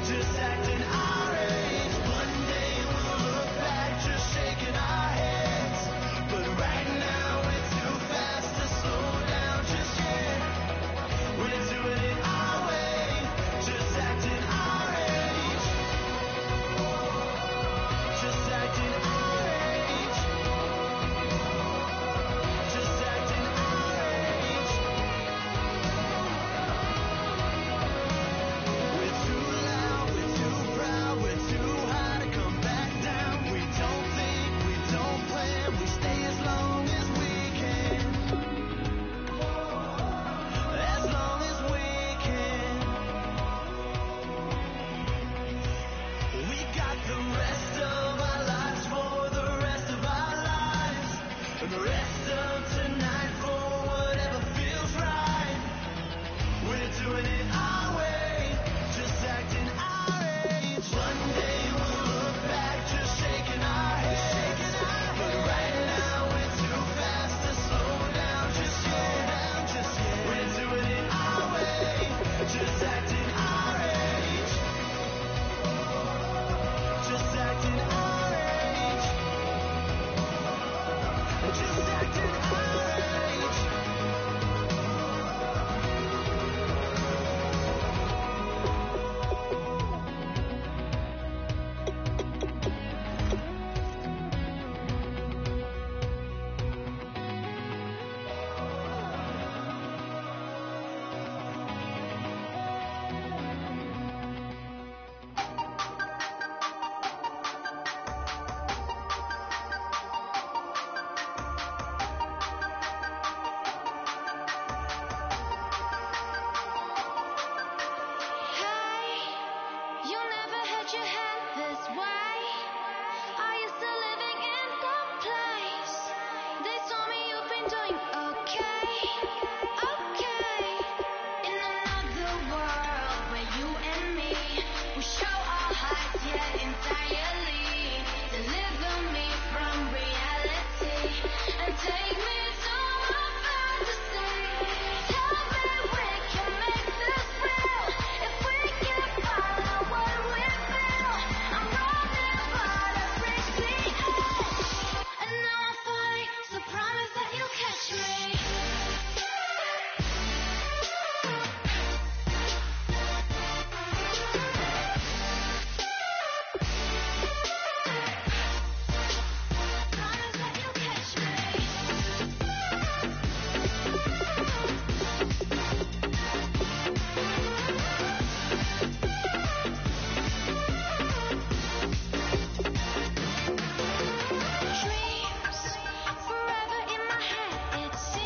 just acting our age. One day we'll look back just shaking our heads. But right now we're too fast to slow down just yet. We're doing it our way, just acting our age. Just acting our age. Just acting our age. We're too loud, we're too proud, we're too high to come back down. We don't think, we don't plan, we stay as long as we can. As long as we can. We got the rest of our lives for the rest of our lives. And the rest of tonight for whatever feels right. We're doing it our way, just acting our age. One day we'll look back just shaking our heads. But right now we're too fast to slow down just yet. We're doing it our way, just acting our age. Just acting our age. Just acting our age. Hey, you never had your head this way. Are you still living in that place? They told me you've been doing okay, okay. In another world where you and me, we show our hearts, yeah, entirely. Deliver me from reality and take me to my fantasy. Tell me we can make this real if we can follow what we feel. I'm running, but I've reached the edge, and now I fight. So promise that you'll catch me. Promise that you'll catch me. Dreams forever in my head, it seems.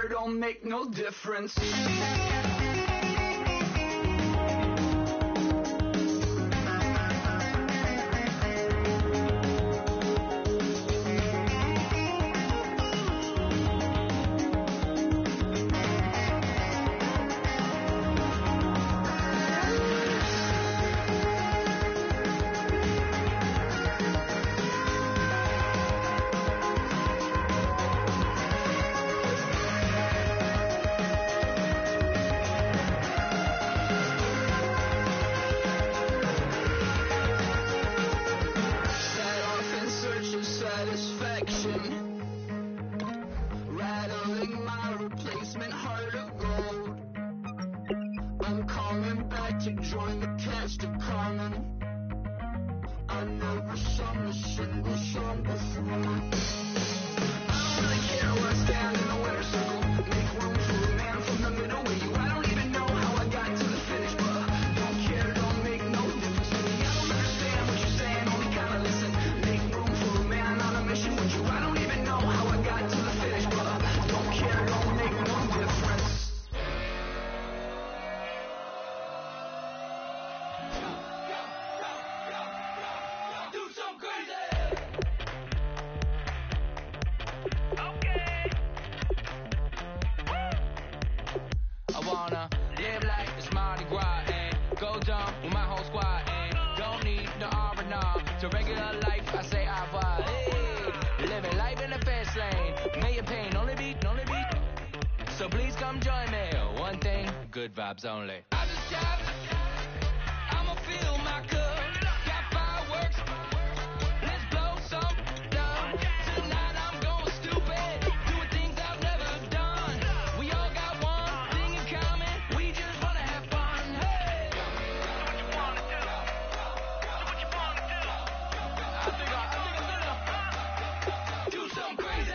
care, don't make no difference. Good vibes only. I just got, I'ma fill my cup. Got fireworks, let's blow some down. Tonight I'm going stupid, doing things I've never done. We all got one thing in common, we just wanna have fun. Hey, do what you wanna do. Do what you wanna do. I think I'm gonna do something crazy.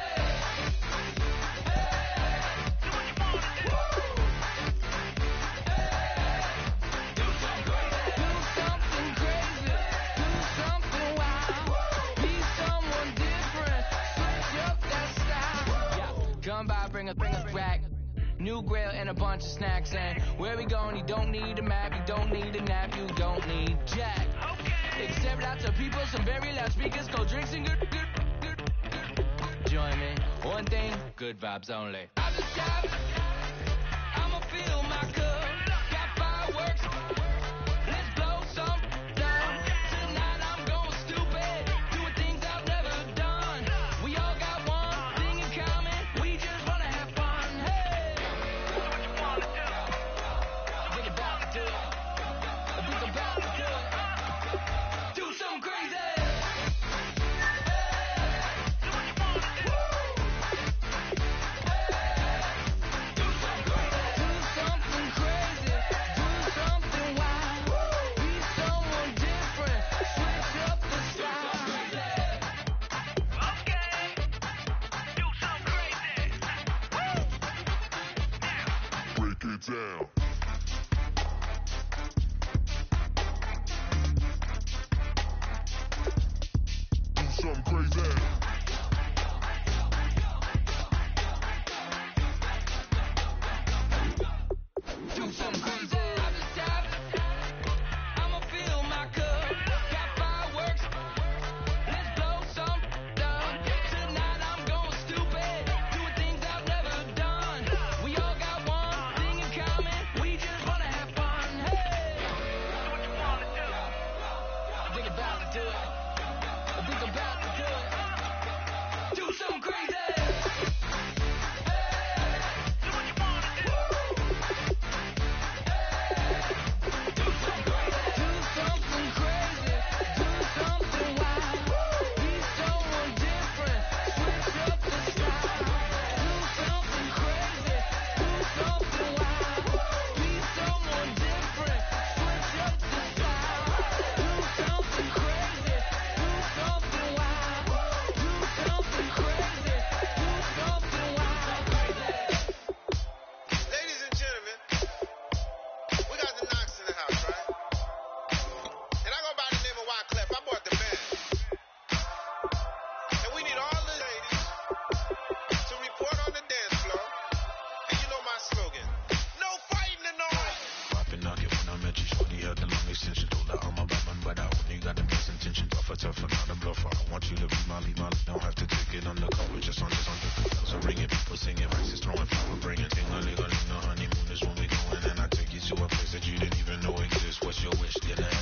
Bring a rack, new grill and a bunch of snacks. And where we going, you don't need a map, you don't need a nap, you don't need jack. Okay. Except lots of people, some very loud speakers, cold drinks and good. Join me, one thing, good vibes only. I just got, I'ma fill my cup. Got fireworks, let's blow some down. Tonight I'm going stupid, doing things I've never done. We all got one thing in common, we just wanna have fun. Hey, do what you wanna do. Think about to do it. Think about to do it. Do something crazy. Down. Do something crazy. Do something crazy. I'ma fill my cup. Got fireworks. Let's blow some down. Tonight I'm going stupid, doing things I've never done. We all got one thing in common. tougher, not a bluffer. I want you to be my don't have to take it undercover, just under so ringing, people singing, rices throwing flower, bringing ting-a-ling-a-ling, the honeymoon is when we going, and I take you to a place that you didn't even know exists. What's your wish, dinner?